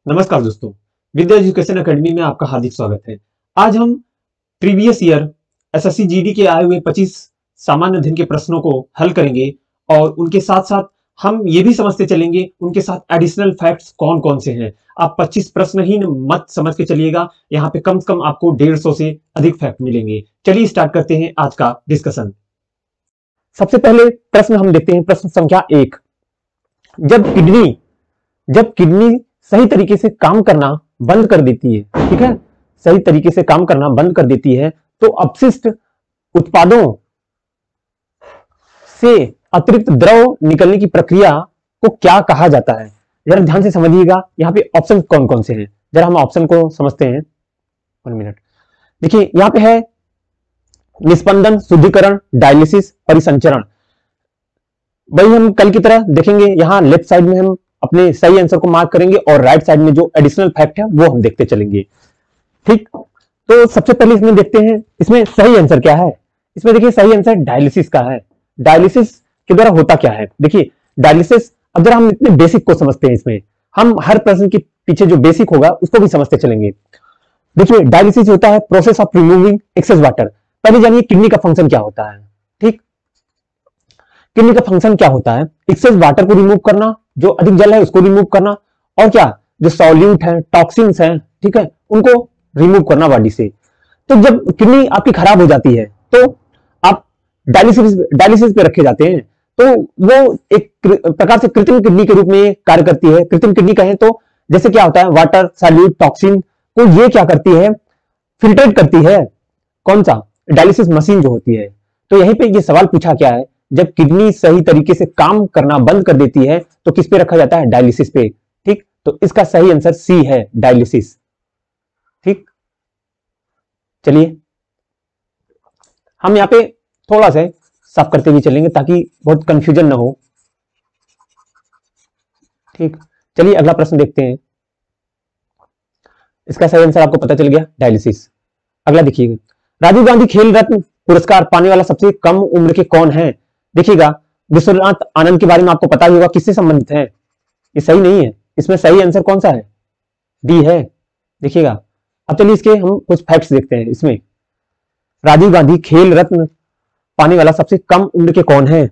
नमस्कार दोस्तों, विद्या education academy में आपका हार्दिक स्वागत है। आज हम प्रीवियस ईयर एसएससी जीडी के आए हुए 25 सामान्य अध्ययन के प्रश्नों को हल करेंगे और उनके साथ साथ हम ये भी समझते चलेंगे उनके साथ एडिशनल फैक्ट्स कौन कौन से हैं। आप 25 प्रश्न ही मत समझ के चलिएगा, यहाँ पे कम से कम आपको 150 से अधिक फैक्ट मिलेंगे। चलिए स्टार्ट करते हैं आज का डिस्कशन। सबसे पहले प्रश्न हम देखते हैं, प्रश्न संख्या 1। जब किडनी सही तरीके से काम करना बंद कर देती है, ठीक है, सही तरीके से काम करना बंद कर देती है तो अपशिष्ट उत्पादों से अतिरिक्त द्रव निकलने की प्रक्रिया को क्या कहा जाता है। जरा ध्यान से समझिएगा, यहाँ पे ऑप्शन कौन कौन से हैं, जरा हम ऑप्शन को समझते हैं। 1 मिनट। देखिए यहाँ पे है निस्पंदन, शुद्धिकरण, डायलिसिस, परिसंचरण। वही हम कल की तरह देखेंगे, यहाँ लेफ्ट साइड में हम अपने सही आंसर को मार्क करेंगे और राइट साइड में जो एडिशनल फैक्ट है वो हम देखते चलेंगे। ठीक, तो सबसे पहले इसमें देखते हैं इसमें सही आंसर क्या है। इसमें देखिए सही आंसर डायलिसिस का है। डायलिसिस के द्वारा होता क्या है, देखिए डायलिसिस, अब जरा हम इतने बेसिक को समझते हैं, इसमें हम हर प्रश्न के पीछे जो बेसिक होगा उसको भी समझते चलेंगे। देखिए डायलिसिस होता है process of removing excess water. पहले जानिए किडनी का फंक्शन क्या होता है। ठीक, किडनी का फंक्शन क्या होता है, एक्सेस वाटर को रिमूव करना, जो अधिक जल है उसको रिमूव करना, और क्या जो सॉल्यूट है, टॉक्सिन्स हैं, ठीक है, उनको रिमूव करना बॉडी से। तो जब किडनी आपकी खराब हो जाती है तो आप डायलिसिस पे रखे जाते हैं, तो वो एक प्रकार से कृत्रिम किडनी के रूप में कार्य करती है। कृत्रिम किडनी कहें तो जैसे क्या होता है, वाटर, सॉल्यूट, टॉक्सिन को ये क्या करती है, फिल्ट्रेट करती है। कौन सा, डायलिसिस मशीन जो होती है। तो यहीं पे ये सवाल पूछा क्या है, जब किडनी सही तरीके से काम करना बंद कर देती है तो किस पे रखा जाता है, डायलिसिस पे। ठीक, तो इसका सही आंसर सी है, डायलिसिस। ठीक, चलिए हम यहां पे थोड़ा सा साफ करते हुए चलेंगे ताकि बहुत कंफ्यूजन ना हो। ठीक, चलिए अगला प्रश्न देखते हैं। इसका सही आंसर आपको पता चल गया, डायलिसिस। अगला देखिएगा, राजीव गांधी खेल रत्न पुरस्कार पाने वाला सबसे कम उम्र के कौन है। देखिएगा विश्वनाथ आनंद के बारे में आपको पता ही होगा, किससे संबंधित है। ये सही नहीं है, इसमें सही आंसर कौन सा है, डी है। देखिएगा, अब चलिए इसके हम कुछ फैक्ट्स देखते हैं। इसमें राजीव गांधी खेल रत्न पाने वाला सबसे कम उम्र के कौन है।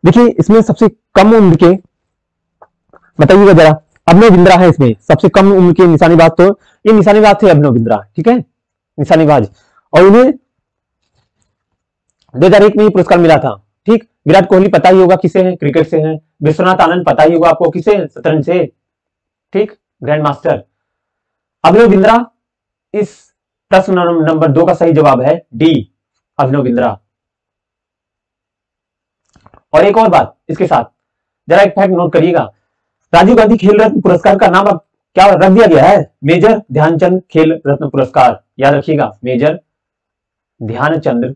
देखिए इसमें सबसे कम उम्र के बताइएगा जरा, अभिनव बिंद्रा है इसमें सबसे कम उम्र के निशानेबाज। तो ये निशानेबाज थे अभिनव बिंद्रा, ठीक है, निशानेबाज, और उन्हें 2001 में पुरस्कार मिला था। ठीक, विराट कोहली पता ही होगा किसे हैं, क्रिकेट से हैं। विश्वनाथ आनंद पता ही होगा आपको किसे, शतरंज से। ठीक, ग्रैंड मास्टर। अभिनव बिंद्रा, इस प्रश्न नंबर 2 का सही जवाब है डी, अभिनव बिंद्रा। और एक और बात इसके साथ, जरा एक फैक्ट नोट करिएगा, राजीव गांधी खेल रत्न पुरस्कार का नाम अब क्या रख दिया गया है, मेजर ध्यानचंद खेल रत्न पुरस्कार। याद रखिएगा, मेजर ध्यानचंद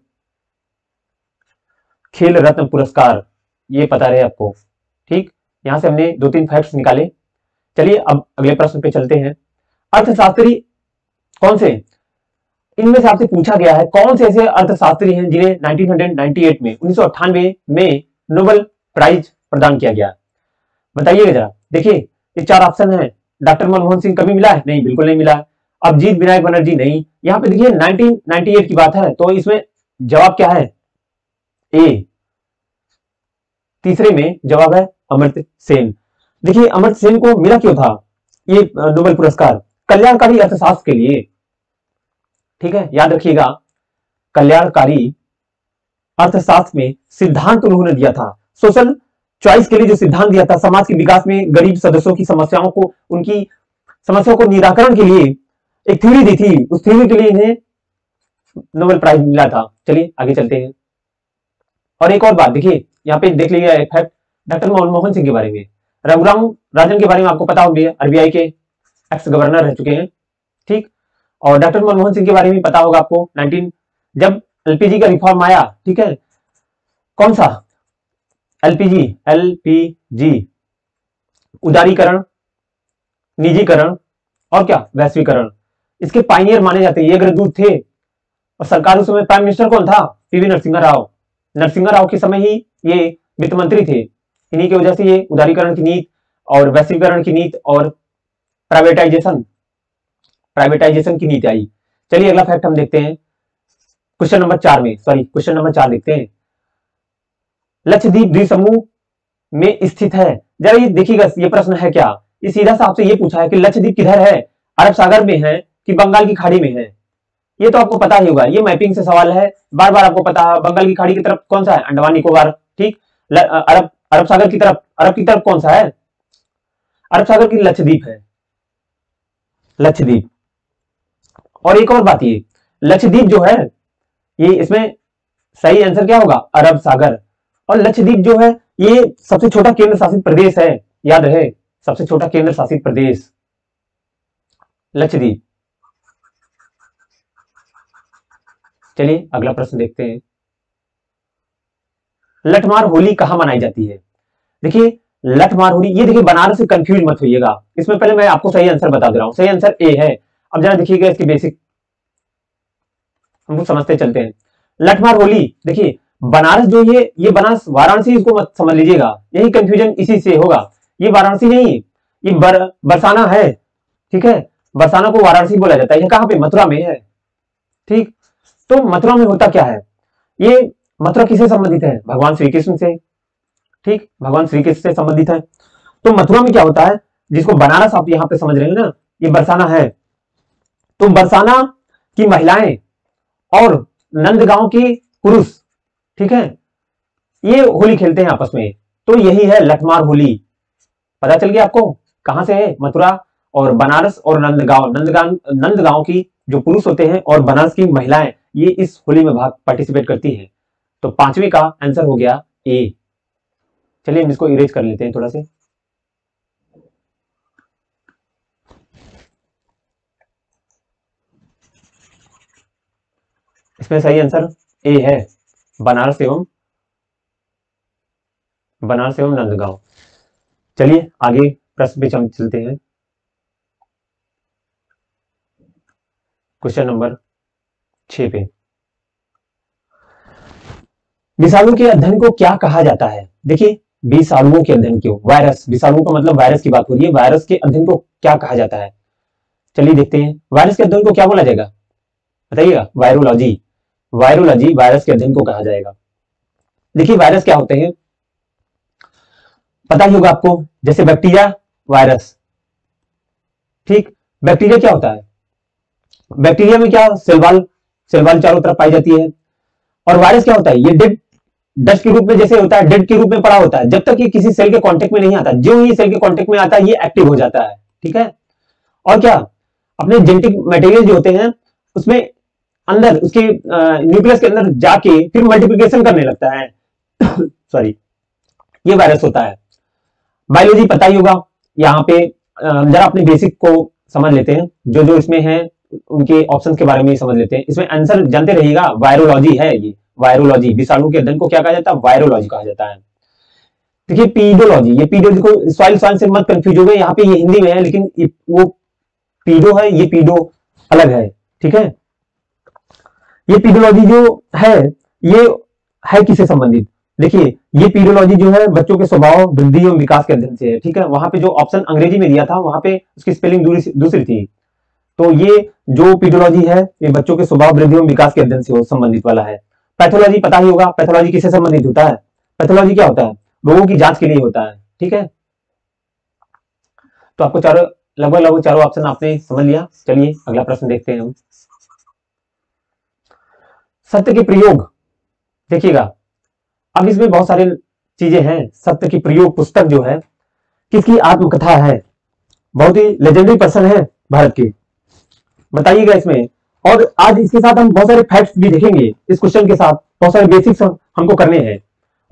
खेल रत्न पुरस्कार, ये पता रहे आपको। ठीक, यहां से हमने 2-3 फैक्ट्स निकाले। चलिए अब अगले प्रश्न पे चलते हैं। अर्थशास्त्री कौन से, इनमें से आपसे पूछा गया है कौन से ऐसे अर्थशास्त्री हैं जिन्हें 1998 में नोबेल प्राइज प्रदान किया गया, बताइएगा जरा। देखिए ये 4 ऑप्शन है। डॉक्टर मनमोहन सिंह कभी मिला है, नहीं, बिल्कुल नहीं मिला है। अभिजीत विनायक बनर्जी, नहीं। यहाँ पे देखिए 1998 की बात है, तो इसमें जवाब क्या है, ए। तीसरे में जवाब है अमर्त्य सेन। देखिए अमर्त्य सेन को मिला क्यों था ये नोबेल पुरस्कार, कल्याणकारी अर्थशास्त्र के लिए। ठीक है, याद रखिएगा, कल्याणकारी अर्थशास्त्र में सिद्धांत उन्होंने दिया था, सोशल चॉइस के लिए जो सिद्धांत दिया था, समाज के विकास में गरीब सदस्यों की समस्याओं को, उनकी समस्याओं को निराकरण के लिए एक थ्योरी दी थी, उस थ्योरी के लिए इन्हें नोबेल प्राइज मिला था। चलिए आगे चलते हैं। और एक और बात देखिए, यहाँ पे देख लीजिए एक फैक्ट डॉक्टर मनमोहन सिंह के बारे में। रघुराम राजन के बारे में आपको पता होगा, आरबीआई के एक्स गवर्नर रह चुके हैं। ठीक, और डॉक्टर मनमोहन सिंह के बारे में पता होगा आपको, 19 जब एलपीजी का रिफॉर्म आया, ठीक है, कौन सा, एलपीजी, उदारीकरण, निजीकरण और क्या, वैश्वीकरण, इसके पाइनियर माने जाते हैं, ये अग्रदूत थे। और सरकार उस समय प्राइम मिनिस्टर कौन था, पीवी नरसिम्हा राव। नरसिम्हा राव के समय ही ये वित्त मंत्री थे। इन्हीं की वजह से ये उदारीकरण की नीति और वैश्वीकरण की नीति और प्राइवेटाइजेशन, प्राइवेटाइजेशन की नीति आई। चलिए अगला फैक्ट हम देखते हैं क्वेश्चन नंबर 4 में, सॉरी क्वेश्चन नंबर 4 देखते हैं। लक्षद्वीप द्वीप समूह में स्थित है। जरा ये देखिएगा, ये प्रश्न है क्या, ये सीधा सा आपसे ये पूछा है कि लक्षद्वीप किधर है, अरब सागर में है कि बंगाल की खाड़ी में है। ये तो आपको पता ही होगा, ये मैपिंग से सवाल है, बार बार आपको पता है। बंगाल की खाड़ी की तरफ कौन सा है, अंडमान निकोबार, ठीक। अरब अरब सागर की तरफ, अरब की तरफ कौन सा है, अरब सागर की लक्षद्वीप है, लक्षद्वीप। और एक और बात, ये लक्षद्वीप जो है, ये इसमें सही आंसर क्या होगा, अरब सागर। और लक्षद्वीप जो है ये सबसे छोटा केंद्र शासित प्रदेश है, याद रहे, सबसे छोटा केंद्र शासित प्रदेश लक्षद्वीप। चलिए अगला प्रश्न देखते हैं। लठमार होली कहां मनाई जाती है। देखिए लठमार होली, ये देखिए बनारस से कंफ्यूज मत होइएगा, इसमें पहले मैं आपको सही आंसर बता दे रहा हूं, सही आंसर ए है। अब जरा देखिएगा इसकी बेसिक हम लोग समझते चलते हैं। लठमार होली, देखिए बनारस जो ये बनारस वाराणसी, इसको मत समझ लीजिएगा, यही कंफ्यूजन इसी से होगा। ये वाराणसी नहीं, ये बरसाना है, ठीक है, बरसाना को वाराणसी बोला जाता है। ये कहां पे, मथुरा में है, ठीक। तो मथुरा में होता क्या है, ये मथुरा किससे संबंधित है, भगवान श्री कृष्ण से, ठीक, भगवान श्री कृष्ण से संबंधित है। तो मथुरा में क्या होता है, जिसको बनारस आप यहां पे समझ रहे हैं ना, ये बरसाना है। तो बरसाना की महिलाएं और नंदगांव की पुरुष, ठीक है, ये होली खेलते हैं आपस में, तो यही है लठमार होली। पता चल गया आपको कहां से है, मथुरा और बनारस और नंदगांव की जो पुरुष होते हैं और बनारस की महिलाएं, ये इस होली में भाग पार्टिसिपेट करती हैं। तो पांचवी का आंसर हो गया ए। चलिए हम इसको इरेज कर लेते हैं थोड़ा से। इसमें सही आंसर ए है, बनारस एवं नंदगांव। चलिए आगे प्रश्न पे चलते हैं। क्वेश्चन नंबर 6 पे, विषाणु के अध्ययन को क्या कहा जाता है। देखिए विषाणुओं के अध्ययन को, वायरस, विषाणु का मतलब वायरस की बात हो रही है, वायरस के अध्ययन को क्या कहा जाता है। चलिए देखते हैं, वायरस के अध्ययन को क्या बोला जाएगा, बताइएगा। वायरोलॉजी, वायरोलॉजी वायरस के अध्ययन को कहा जाएगा। देखिए वायरस क्या होते हैं, पता ही होगा आपको, जैसे बैक्टीरिया, वायरस, ठीक। बैक्टीरिया क्या होता है, बैक्टीरिया में क्या, सेल चारों तरफ पाई जाती है। और वायरस क्या होता है, ये डेड, डस्ट के रूप में जैसे होता है, डेड के रूप में पड़ा होता है, जब तक ये किसी सेल के कांटेक्ट में नहीं आता, जो ही सेल के कांटेक्ट में आता है ये एक्टिव हो जाता है, ठीक है। और क्या, अपने जेनेटिक मटेरियल जो होते हैं उसमें अंदर, उसके न्यूक्लियस के अंदर जाके फिर मल्टीप्लिकेशन करने लगता है सॉरी, ये वायरस होता है। बायोलॉजी पता ही होगा, यहाँ पे जरा अपने बेसिक को समझ लेते हैं, जो जो इसमें है उनके ऑप्शंस के बारे में समझ लेते हैं। इसमें आंसर जानते रहिएगा, वायरोलॉजी है ये, वायरोलॉजी, विषाणु के अध्ययन को क्या कहा जाता है, वायरोलॉजी कहा जाता है। देखिए पीडोलॉजी, ये पीडो को सॉइल से मत कंफ्यूज हो गए, यहाँ पे ये हिंदी में है, लेकिन वो पीडो है, ये पीडो अलग है, ठीक है। ये पीडोलॉजी जो है ये है किससे संबंधित, देखिए ये पीडोलॉजी जो है बच्चों के स्वभाव, वृद्धि एवं विकास के अध्ययन से है, ठीक है। वहां पे जो ऑप्शन अंग्रेजी में दिया था वहां पे उसकी स्पेलिंग दूसरी थी। तो ये जो पीडोलॉजी है ये बच्चों के स्वभाव, वृद्धि एवं विकास के अध्ययन से संबंधित वाला है। पैथोलॉजी पता ही होगा, पैथोलॉजी किससे संबंधित होता है, पैथोलॉजी क्या होता है, रोगों की जांच के लिए होता है, ठीक है। तो आपको लगभग चारों ऑप्शन आपने समझ लिया। चलिए अगला प्रश्न देखते हैं हम। सत्य के प्रयोग, देखिएगा अब इसमें बहुत सारे चीजें हैं। सत्य की प्रयोग पुस्तक जो है किसकी आत्मकथा है, बहुत ही लेजेंडरी पर्सन है भारत के, बताइएगा इसमें। और आज इसके साथ हम बहुत सारे फैक्ट्स भी देखेंगे, इस क्वेश्चन के साथ बहुत सारे बेसिक्स हमको करने हैं,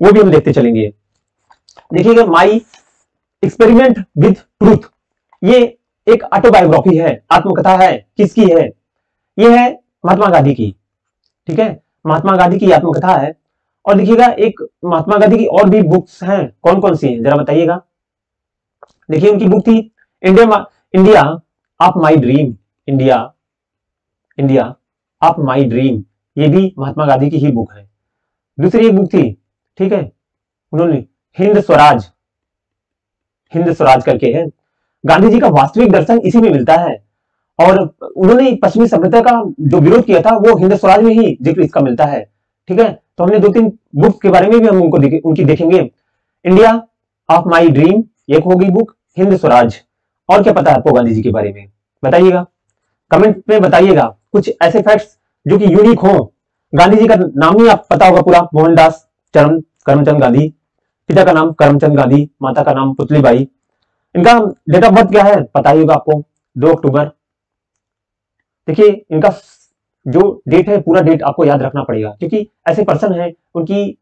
वो भी हम देखते चलेंगे। देखिएगा माई एक्सपेरिमेंट विद ट्रूथ, ये एक ऑटोबायोग्राफी है, आत्मकथा है, किसकी है, ये है महात्मा गांधी की, ठीक है, महात्मा गांधी की आत्मकथा है। और देखिएगा एक महात्मा गांधी की और भी बुक्स हैं, कौन कौन सी हैं जरा बताइएगा। देखिए उनकी बुक थी India of my dream, India of my dream, ये भी महात्मा गांधी की ही बुक है। दूसरी एक बुक थी, ठीक है, उन्होंने हिंद स्वराज करके है, गांधी जी का वास्तविक दर्शन इसी में मिलता है। और उन्होंने पश्चिमी सभ्यता का जो विरोध किया था वो हिंद स्वराज में ही जिक्र इसका मिलता है। ठीक है, तो हमने 2-3 बुक के बारे में भी हम उनकी देखेंगे। इंडिया ऑफ माई ड्रीम एक होगी बुक, हिंद स्वराज। और क्या पता है आपको गांधी जी के बारे में, बताइएगा, कमेंट में बताइएगा कुछ ऐसे फैक्ट्स जो कि यूनिक हो। गांधी जी का नाम ही आप पता होगा पूरा, मोहनदास करमचंद गांधी। पिता का नाम करमचंद गांधी, माता का नाम पुतलीबाई। इनका डेट ऑफ बर्थ क्या है पता ही होगा आपको, 2 अक्टूबर। देखिए इनका जो डेट है पूरा डेट आपको याद रखना पड़ेगा, क्योंकि ऐसे पर्सन है उनकी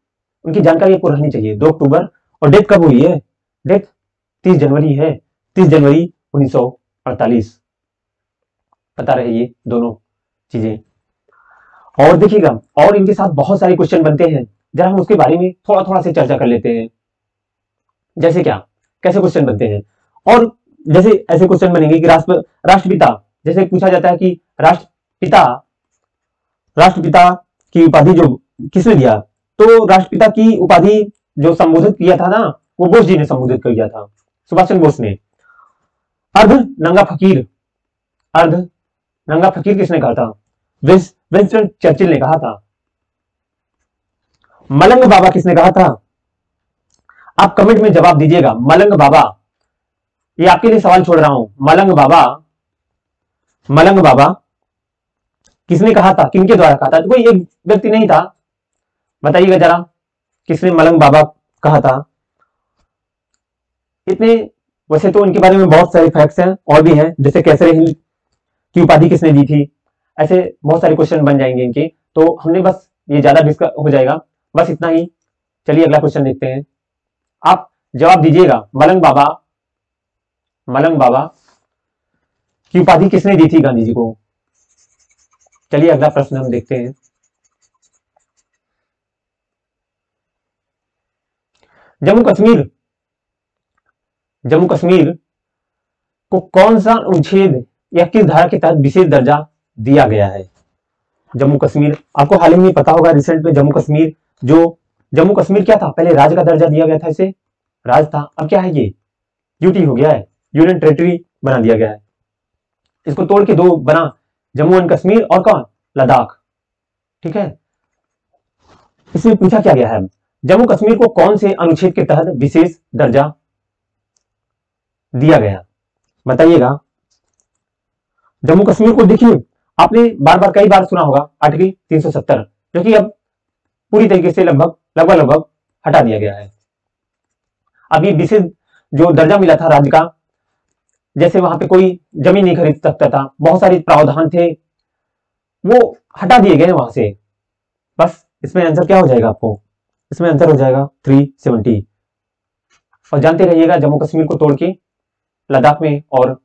जानकारी आपको रहनी चाहिए। 2 अक्टूबर। और डेट कब हुई है? डेट 30 जनवरी है, 30 जनवरी 1948। पता रहे ये दोनों चीजें। और देखिएगा, और इनके साथ बहुत सारे क्वेश्चन बनते हैं, जरा हम उसके बारे में थोड़ा थोड़ा से चर्चा कर लेते हैं। जैसे क्या, कैसे क्वेश्चन बनते हैं, और जैसे ऐसे क्वेश्चन बनेंगे कि राष्ट्रपिता, जैसे पूछा जाता है कि राष्ट्रपिता की उपाधि जो किसने दिया, तो राष्ट्रपिता की उपाधि जो संबोधित किया था ना, वो बोस जी ने संबोधित किया था, सुभाष चंद्र बोस ने। अर्ध नंगा फकीर किसने कहा था? विंस्टन चर्चिल ने कहा था। मलंग बाबा किसने कहा था? आप कमेंट में जवाब दीजिएगा। मलंग बाबा, ये आपके लिए सवाल छोड़ रहा हूं। मलंग बाबा किसने कहा था, किनके द्वारा कहा था? तो कोई एक व्यक्ति नहीं था, बताइएगा जरा किसने मलंग बाबा कहा था। इतने, वैसे तो इनके बारे में बहुत सारे फैक्ट्स हैं और भी हैं, जैसे कैसरे हिंद की उपाधि किसने दी थी, ऐसे बहुत सारे क्वेश्चन बन जाएंगे इनके। तो हमने बस ये ज्यादा डिस्कस हो जाएगा, बस इतना ही। चलिए अगला क्वेश्चन देखते हैं, आप जवाब दीजिएगा। मलंग बाबा की उपाधि किसने दी थी गांधी जी को? चलिए अगला प्रश्न हम देखते हैं। जम्मू कश्मीर को कौन सा अनुच्छेद या किस धारा के तहत विशेष दर्जा दिया गया है? जम्मू कश्मीर, आपको हाल ही में पता होगा रिसेंट में जम्मू कश्मीर क्या था? पहले राज्य का दर्जा दिया गया था, इसे राज था, अब क्या है ये यूटी हो गया है, यूनियन टेरिटरी बना दिया गया है। इसको तोड़ के 2 बना, जम्मू एंड कश्मीर और कौन, लद्दाख। ठीक है, इसमें पूछा क्या गया है, जम्मू कश्मीर को कौन से अनुच्छेद के तहत विशेष दर्जा दिया गया, बताइएगा। जम्मू कश्मीर को देखिए, आपने कई बार सुना होगा आर्टिकल 370, जो कि अब पूरी तरीके से लगभग हटा दिया गया है। अब ये विशेष जो दर्जा मिला था राज्य का, जैसे वहां पे कोई जमीन नहीं खरीद सकता था, बहुत सारे प्रावधान थे, वो हटा दिए गए वहां से। बस इसमें आंसर क्या हो जाएगा आपको? इसमें आंसर हो जाएगा 370। और जानते रहिएगा, जम्मू कश्मीर को तोड़ के लद्दाख में और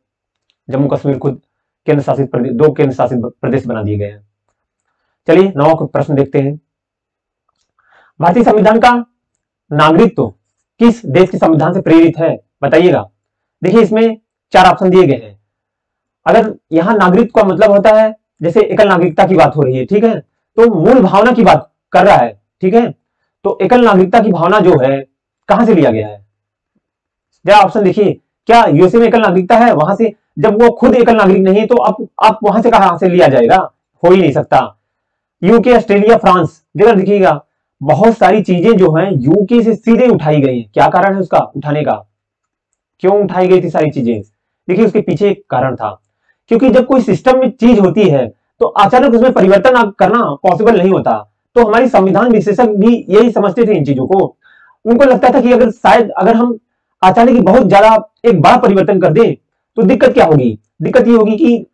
जम्मू कश्मीर खुद 2 केंद्र शासित प्रदेश बना दिए गए हैं। चलिए 9वां प्रश्न देखते हैं। भारतीय संविधान का नागरिकत्व किस देश के संविधान से प्रेरित है, बताइएगा। देखिए इसमें 4 ऑप्शन दिए गए हैं। अगर यहां नागरिकत्व का मतलब होता है, जैसे एकल नागरिकता की बात हो रही है, ठीक है, तो मूल भावना की बात कर रहा है, ठीक है, तो एकल नागरिकता की भावना जो है कहां से लिया गया है? जरा ऑप्शन देखिए, क्या यूएसए में एकल नागरिकता है? वहां से, जब वो खुद एकल नागरिक नहीं है तो आप वहां से कहां से लिया जाएगा? हो ही नहीं सकता। यूके, ऑस्ट्रेलिया, फ्रांस, जरा देखिएगा, बहुत सारी चीजें जो हैं यूके से सीधे उठाई गई हैं। क्या कारण है उसका उठाने का, क्यों उठाई गई थी सारी चीजें? देखिए उसके पीछे एक कारण था, क्योंकि जब कोई सिस्टम में चीज होती है तो अचानक उसमें परिवर्तन करना पॉसिबल नहीं होता। तो हमारी संविधान विशेषज्ञ भी यही समझते थे इन चीजों को। उनको लगता था कि अगर हम अचानक बहुत ज्यादा एक बड़ा परिवर्तन कर दें तो दिक्कत क्या होगी? दिक्कत ये होगी कि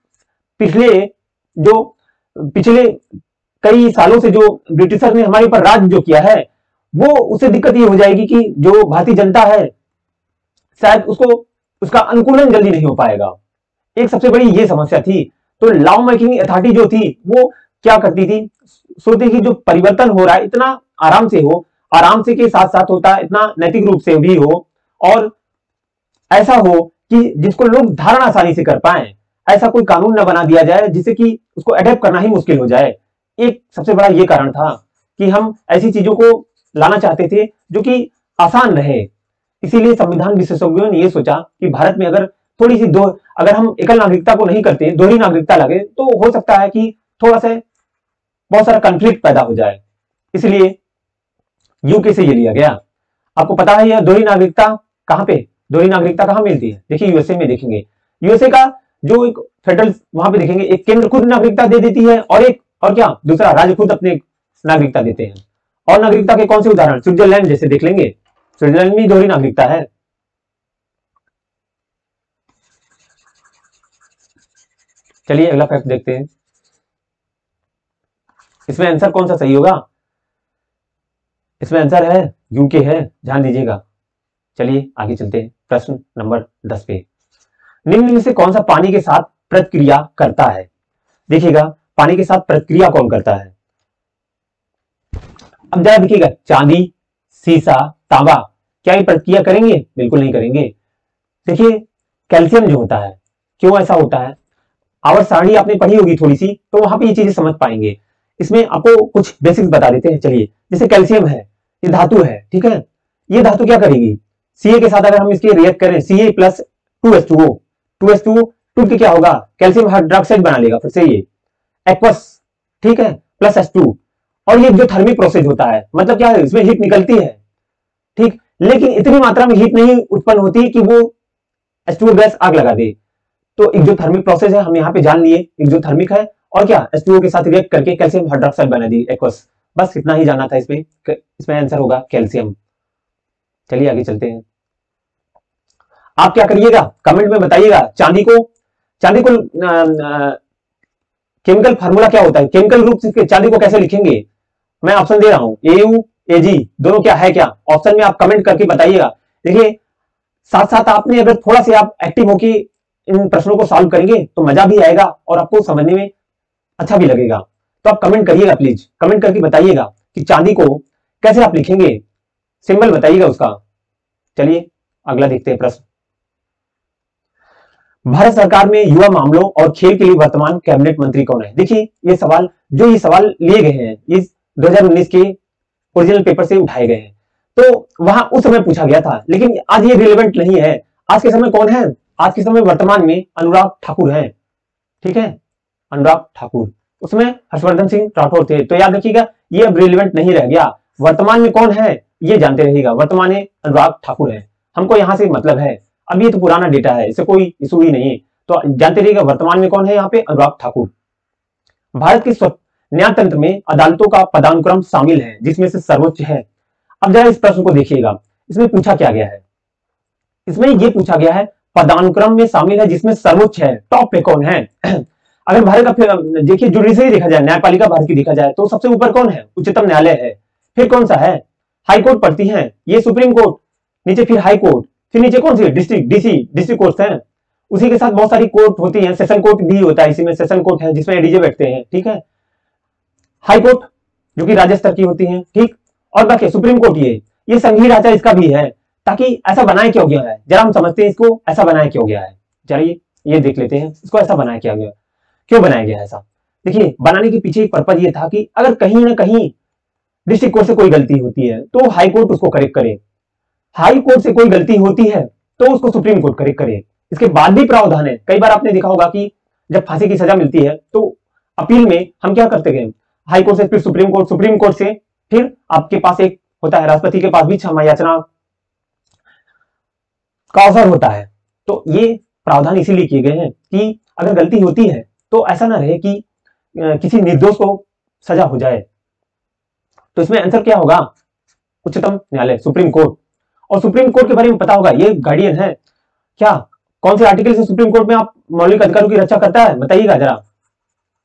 पिछले कई सालों से जो ब्रिटिशर ने हमारे ऊपर राज जो किया है, वो उससे दिक्कत ये हो जाएगी कि जो भारतीय जनता है शायद उसका अनुकूलन जल्दी नहीं हो पाएगा। एक सबसे बड़ी ये समस्या थी। तो लॉ मेकिंग अथॉरिटी जो थी वो क्या करती थी, सोचती कि जो परिवर्तन हो रहा है इतना आराम से हो, आराम से के साथ साथ होता है, इतना नैतिक रूप से भी हो और ऐसा हो कि जिसको लोग धारण आसानी से कर पाए। ऐसा कोई कानून न बना दिया जाए जिससे कि उसको अडेप्ट करना ही मुश्किल हो जाए। एक सबसे बड़ा ये कारण था कि हम ऐसी चीजों को लाना चाहते थे जो कि आसान रहे। इसीलिए संविधान विशेषज्ञों ने यह सोचा कि भारत में अगर थोड़ी सी दो, अगर हम एकल नागरिकता को नहीं करते, दोहरी नागरिकता लगे, तो हो सकता है कि थोड़ा सा बहुत सारा कंफ्लिक्ट पैदा हो जाए, इसलिए यूके से ये लिया गया। आपको पता है यह दोहरी नागरिकता कहां पे, दोहरी नागरिकता कहां मिलती है? देखिए यूएसए में देखेंगे, यूएसए का जो एक फेडरल वहां पे देखेंगे, एक केंद्र खुद नागरिकता दे देती है और एक और क्या दूसरा राज्य खुद अपने नागरिकता देते हैं। और नागरिकता के कौन से उदाहरण, स्विट्जरलैंड जैसे देख लेंगे, स्विट्जरलैंड में दोहरी नागरिकता है। चलिए अगला फैक्ट देखते हैं, इसमें आंसर कौन सा सही होगा? इसमें आंसर है यूके है, ध्यान दीजिएगा। चलिए आगे चलते हैं प्रश्न नंबर 10 पे। निम्न में से कौन सा पानी के साथ प्रतिक्रिया करता है? देखिएगा पानी के साथ प्रतिक्रिया कौन करता है? अब जरा देखिएगा, चांदी, सीसा, तांबा, क्या ये प्रतिक्रिया करेंगे? बिल्कुल नहीं करेंगे। देखिए कैल्शियम जो होता है, क्यों ऐसा होता है? आवर्त सारणी आपने पढ़ी होगी थोड़ी सी, तो वहां पे ये चीजें समझ पाएंगे। इसमें आपको कुछ बेसिक्स बता देते हैं। चलिए, जैसे कैल्शियम है, ये धातु है, ठीक है, ये धातु क्या करेगी? Ca के साथ अगर हम इसके रिएक्ट करें, Ca प्लस 2H2O, 2H2O टूट के क्या होगा? कैल्शियम हाइड्रोक्साइड बना लेगा, फिर से ये एक्वस, ठीक है, प्लस H2, और ये जो थर्मिक प्रोसेस होता है, मतलब क्या है, इसमें हीट निकलती है, ठीक, लेकिन इतनी मात्रा में हीट नहीं उत्पन्न होती कि वो H2O गैस आग लगा दे। तो एक जो थर्मिक प्रोसेस है हम यहाँ पे जान लिए, एक जो थर्मिक है और क्या H2O के साथ रिएक्ट करके कैल्शियम हाइड्रोक्साइड बना दी, एक्वस। बस इतना ही जानना था इसमें आंसर होगा कैल्शियम। चलिए आगे चलते हैं। आप क्या करिएगा, कमेंट में बताइएगा, चांदी को केमिकल फार्मूला क्या होता है, केमिकल रूप से चांदी को कैसे लिखेंगे? मैं ऑप्शन दे रहा हूं, AU AG दोनों क्या है, क्या ऑप्शन में आप कमेंट करके बताइएगा। देखिए साथ साथ आपने अगर थोड़ा से आप एक्टिव होके इन प्रश्नों को सॉल्व करेंगे तो मजा भी आएगा और आपको समझने में अच्छा भी लगेगा। तो आप कमेंट करिएगा, प्लीज कमेंट करके बताइएगा कि चांदी को कैसे आप लिखेंगे, सिंबल बताइएगा उसका। चलिए अगला देखते हैं प्रश्न। भारत सरकार में युवा मामलों और खेल के लिए वर्तमान कैबिनेट मंत्री कौन है? देखिए ये सवाल लिए गए हैं, ये 2019 के ओरिजिनल पेपर से उठाए गए हैं, तो वहां उस समय पूछा गया था, लेकिन आज ये रिलेवेंट नहीं है। आज के समय कौन है? आज के समय वर्तमान में अनुराग ठाकुर है, ठीक है, अनुराग ठाकुर, उसमें हर्षवर्धन सिंह राठौर थे। तो याद रखिएगा ये अब रिलेवेंट नहीं रह गया। वर्तमान में कौन है ये जानते रहिएगा, वर्तमान में अनुराग ठाकुर है, हमको यहां से मतलब है। अब ये तो पुराना डेटा है, इससे कोई इशू ही नहीं है, तो जानते रहिएगा वर्तमान में कौन है यहाँ पे, अनुराग ठाकुर। भारत के न्यायतंत्र में अदालतों का पदानुक्रम शामिल है जिसमें से सर्वोच्च है। अब जरा इस प्रश्न को देखिएगा, इसमें पूछा क्या गया है, इसमें ये पूछा गया है पदानुक्रम में शामिल है जिसमें सर्वोच्च है, टॉप पे कौन है? अगर भारत का देखिए जुडिशरी देखा जाए, न्यायपालिका भारत की देखा जाए, तो सबसे ऊपर कौन है? उच्चतम न्यायालय है। फिर कौन सा है? हाई कोर्ट पड़ती है, ये सुप्रीम कोर्ट, नीचे फिर हाई कोर्ट, फिर नीचे कौन सी? डिस्ट्रिक्ट कोर्ट है। उसी के साथ बहुत सारी कोर्ट होती है, सेशन कोर्ट भी होता है, इसी में सेशन कोर्ट है जिसमें एडीजे बैठते हैं, ठीक है। हाई कोर्ट जो कि राज्य स्तर की होती है, ठीक, और बाकी सुप्रीम कोर्ट ये संघीय ढांचा इसका भी है। ताकि ऐसा बनाया क्यों गया है, जरा हम समझते हैं इसको, ऐसा बनाया क्यों गया है, चलिए ये देख लेते हैं इसको, ऐसा बनाया क्या गया, क्यों बनाया गया ऐसा। देखिए बनाने के पीछे एक पर्पज ये था कि अगर कहीं ना कहीं डिस्ट्रिक्ट कोर्ट से कोई गलती होती है तो हाई कोर्ट उसको करेक्ट करे, हाई कोर्ट से कोई गलती होती है तो उसको सुप्रीम कोर्ट करेक्ट करे। इसके बाद भी प्रावधान है, कई बार आपने देखा होगा कि जब फांसी की सजा मिलती है तो अपील में हम क्या करते हैं, हाई कोर्ट से फिर सुप्रीम कोर्ट से फिर आपके पास एक होता है, राष्ट्रपति के पास भी क्षमा याचना का अवसर होता है। तो ये प्रावधान इसीलिए किए गए हैं कि अगर गलती होती है तो ऐसा ना रहे कि किसी निर्दोष को सजा हो जाए। तो इसमें आंसर क्या होगा? उच्चतम न्यायालय, सुप्रीम कोर्ट। और सुप्रीम कोर्ट के बारे में पता होगा, ये गार्डियन है क्या, कौन से आर्टिकल से सुप्रीम कोर्ट में आप मौलिक अधिकारों की रक्षा करता है, बताइएगा जरा।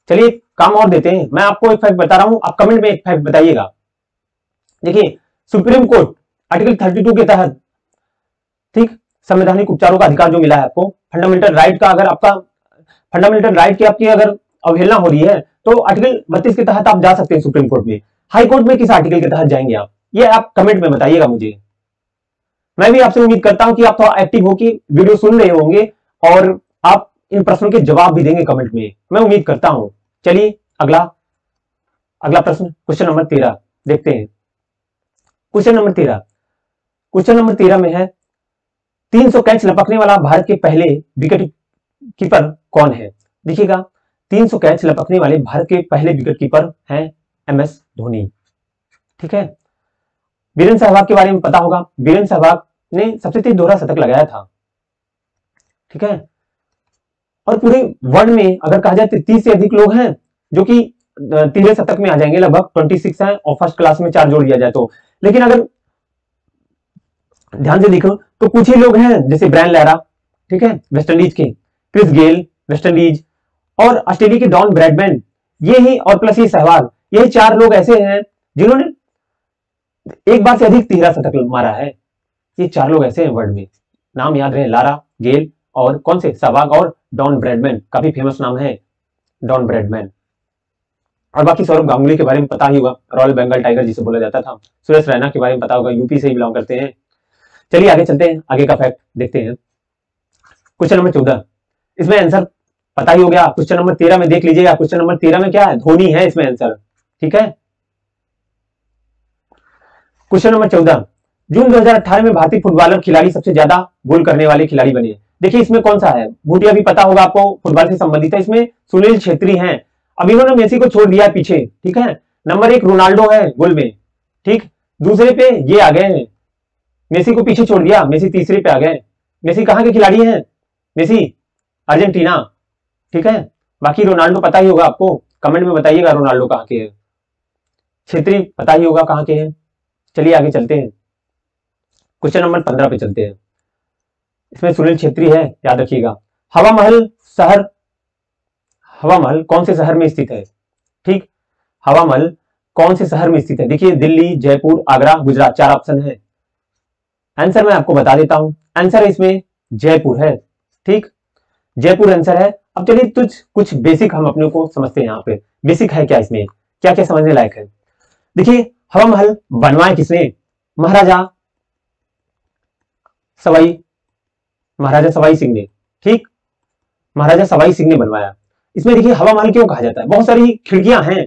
चलिए काम और देते हैं, मैं आपको एक फैक्ट बता रहा हूं, आप कमेंट में एक फैक्ट बताइएगा। देखिए सुप्रीम कोर्ट आर्टिकल 32 के तहत, ठीक, संवैधानिक उपचारों का अधिकार जो मिला है आपको, फंडामेंटल राइट का, अगर आपका फंडामेंटल राइट की आपकी अगर अवहेलना हो रही है तो आर्टिकल 32 के तहत आप जा सकते हैं सुप्रीम कोर्ट में। हाई कोर्ट में किस आर्टिकल के तहत जाएंगे आप, ये आप कमेंट में बताइएगा मुझे। मैं भी आपसे उम्मीद करता हूं कि आप थोड़ा एक्टिव होकर वीडियो सुन रहे होंगे और आप इन प्रश्नों के जवाब भी देंगे कमेंट में, मैं उम्मीद करता हूं। चलिए अगला प्रश्न, क्वेश्चन नंबर 13 देखते हैं। क्वेश्चन नंबर 13 में है 300 कैच लपकने वाला भारत के पहले विकेट कीपर कौन है? देखिएगा, 300 कैच लपकने वाले भारत के पहले विकेट कीपर हैं MS धोनी। ठीक है, वीरेंद्र सहवाग के बारे में पता होगा, वीरेंद्र सहवाग ने सबसे तेज दोहरा शतक लगाया था। ठीक है, और पूरे वर्ल्ड में अगर कहा जाए तो 30 से अधिक लोग हैं जो कि तीसरे शतक में आ जाएंगे, लगभग 26 है, और फर्स्ट क्लास में 4 जोड़ दिया जाए तो। लेकिन अगर ध्यान से देखो तो कुछ ही लोग हैं, जैसे ब्रायन लारा, ठीक है, वेस्ट इंडीज के, क्रिस गेल वेस्ट इंडीज, और ऑस्ट्रेलिया के डॉन ब्रैडमैन, ये ही, और प्लस ये सहवाग, यही 4 लोग ऐसे हैं जिन्होंने एक बार से अधिक 13 शतक मारा है। ये 4 लोग ऐसे हैं वर्ल्ड में, नाम याद रहे, लारा, गेल और कौन से, सहवाग और डॉन ब्रैडमैन, काफी फेमस नाम है डॉन ब्रैडमैन। और बाकी सौरभ गांगुली के बारे में पता ही होगा, रॉयल बंगाल टाइगर जिसे बोला जाता था। सुरेश रैना के बारे में पता होगा, यूपी से ही बिलोंग करते हैं। चलिए आगे चलते हैं, आगे का फैक्ट देखते हैं। क्वेश्चन नंबर 14, इसमें आंसर पता ही हो गया। क्वेश्चन नंबर 13 में देख लीजिएगा, क्वेश्चन नंबर 13 में क्या है, धोनी है इसमें आंसर। ठीक है, क्वेश्चन नंबर 14, जून 2018 में भारतीय फुटबॉलर खिलाड़ी सबसे ज्यादा गोल करने वाले खिलाड़ी बने। देखिए इसमें कौन सा है, भूटिया भी पता होगा आपको, फुटबॉल से संबंधित है। इसमें सुनील छेत्री हैं, अब इन्होंने मेसी को छोड़ दिया पीछे। ठीक है, नंबर 1 रोनाल्डो है गोल में, ठीक, दूसरे पे ये आ गए हैं, मेसी को पीछे छोड़ दिया, मेसी तीसरे पे आ गए। मेसी कहां के खिलाड़ी हैं, मेसी अर्जेंटीना। ठीक है, बाकी रोनाल्डो पता ही होगा आपको, कमेंट में बताइएगा रोनाल्डो कहां के हैं। छेत्री पता ही होगा कहां के हैं। चलिए आगे चलते हैं, क्वेश्चन नंबर 15 पे चलते हैं। इसमें सुनील छेत्री है, याद रखिएगा। हवा महल कौन से शहर में स्थित है? ठीक, हवा महल कौन से शहर में स्थित है? देखिए दिल्ली, जयपुर, आगरा, गुजरात, 4 ऑप्शन है। आंसर मैं आपको बता देता हूं, आंसर इसमें जयपुर है। ठीक, जयपुर आंसर है। अब चलिए कुछ बेसिक हम अपने को समझते हैं। यहाँ पे बेसिक है क्या, इसमें क्या क्या समझने लायक है। देखिए हवा महल बनवाया किसने? महाराजा सवाई सिंह ने। ठीक, महाराजा सवाई सिंह ने बनवाया। इसमें देखिए हवा महल क्यों कहा जाता है, बहुत सारी खिड़कियां हैं।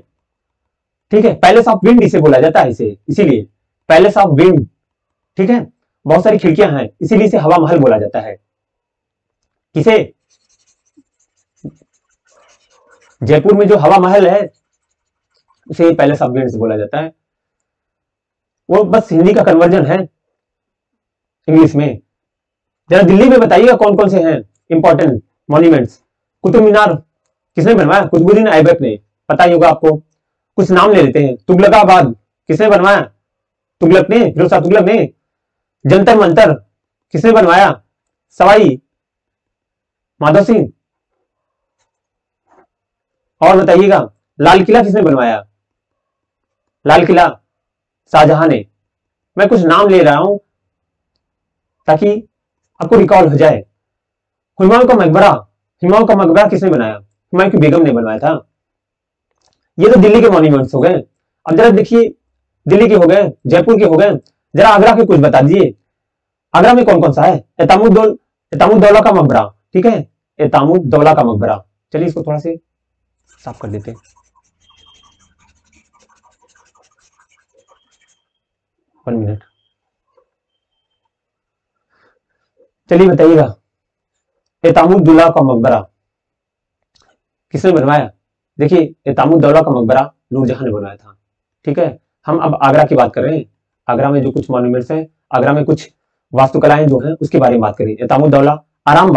ठीक है, पैलेस ऑफ विंड इसे बोला जाता है, इसे इसीलिए पैलेस ऑफ विंड। ठीक है, बहुत सारी खिड़कियां हैं, इसीलिए इसे हवा महल बोला जाता है। किसे? जयपुर में जो हवा महल है उसे पैलेस ऑफ विंड बोला जाता है। वो बस हिंदी का कन्वर्जन है इंग्लिश में। जरा दिल्ली में बताइएगा कौन कौन से हैं इंपॉर्टेंट मॉन्यूमेंट्स। कुतुब मीनार किसने बनवाया? कुतुबुद्दीन ऐबक ने, पता ही होगा आपको। कुछ नाम ले लेते हैं, तुगलकाबाद किसने बनवाया? तुगलक ने, फिरोज शाह तुगलक ने। जंतर मंतर किसने बनवाया? सवाई माधव सिंह। और बताइएगा लाल किला किसने बनवाया? लाल किला शाहजहां ने। मैं कुछ नाम ले रहा हूं ताकि आपको रिकॉल हो जाए। हुमायूं का मकबरा किसने बनाया? हुमायूं की बेगम ने बनवाया था। ये तो दिल्ली के मॉन्यूमेंट्स हो गए। अब जरा देखिए, दिल्ली के हो गए, जयपुर के हो गए, जरा आगरा के कुछ बता दीजिए। आगरा में कौन कौन सा है? एतामुद्दौला का मकबरा। ठीक है, एतामुद्दौला का मकबरा। चलिए इसको थोड़ा से साफ कर देते हैं। वन मिनट, चलिए बताइएगा एतामुद्दौला का मकबरा किसने बनवाया? देखिए एतामुद्दौला का मकबरा नूरजहां ने बनवाया था। ठीक है, हम अब आगरा की बात कर रहे हैं। आगरा में जो कुछ मॉन्यूमेंट्स हैं, आगरा में कुछ वास्तुकलाएं जो हैं उसके बारे में बात करें। एतामुद्दौला, आराम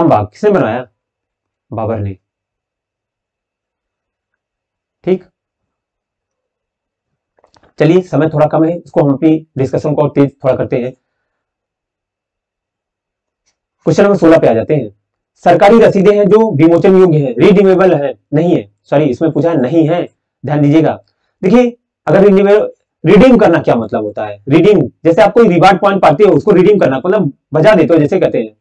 बाग किसने बनवाया? बाबर ने। ठीक, चलिए समय थोड़ा कम है, इसको हम अपनी डिस्कशन को और तेज थोड़ा करते हैं। क्वेश्चन नंबर 16 पे आ जाते हैं। सरकारी रसीदें हैं जो विमोचन योग्य है, रिडीमेबल है, नहीं है, सॉरी इसमें पूछा है नहीं है, ध्यान दीजिएगा। देखिए अगर रिडीम करना क्या मतलब होता है? रिडीम जैसे आप कोई रिवार्ड पॉइंट पाते हो उसको रिडीम करना, मतलब बजा देते हो जैसे कहते हैं,